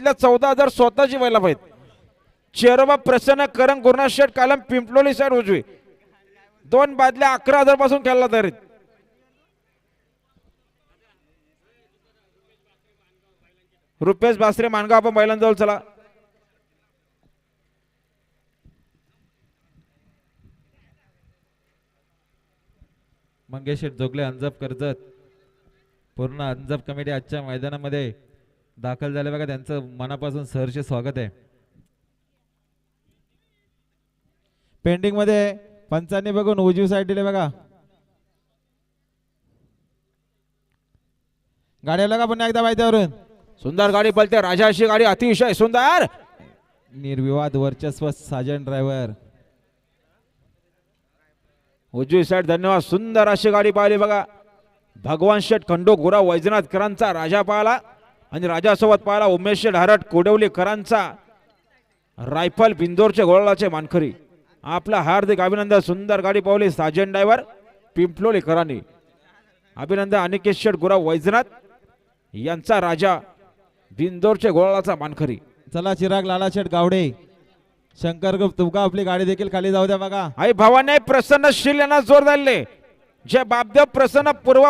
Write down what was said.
14,000 स्वतःची व्हायला पाहिजे. चेरोबा प्रसन्न करंग गुरुनाथ शेठ कालम पिंपलोली साईड उजवी 2 बादल्या 11,000 पासून खेळला तरी. रुपेश बासरे मानगाव आपण बैलांजवळ चला. मंगेश शेठ जोगले अंजप कर्जत पूर्ण अंजप कमिटी आजच्या मैदानामध्ये दाखल झाले बघा. त्यांचं मनापासून सहर्ष स्वागत आहे. पेंडिंग मध्ये पंचांनी बघून उजवी साईड दिले बघा. गाडी आला का पुन्हा एकदा माहितीवरून. सुंदर गाडी पळते राजा अशी गाडी अतिशय सुंदर. निर्विवाद वर्चस्व साजन ड्रायव्हर उजवी साईड धन्यवाद. सुंदर अशी गाडी पाहिली बघा. भगवान शेठ खंडो गुरा वैजनाथकरांचा राजा पाहिला आणि राजासोबत पाहिला उमेश शेठ हरट कोडवलीकरांचा रायफल बिंदोरचे गोळाचे मानखरी. आपला हार्दिक अभिनंदन. सुंदर गाडी पावली साजन ड्रायव्हर पिंपलोलीकरांनी. अभिनंदन. अनिकेत शेठ गुरा वैजनाथ यांचा राजा बिंदोरचे गोळाचा मानखरी. चला चिराग लाला शेठ गावडे शंकर ग्रुप तुमका आपली गाडी देखील खाली जाऊ द्या बघा. आई भावाने प्रसन्न शील यांना जोर दिले. जे बापदेव प्रसन्न पूर्व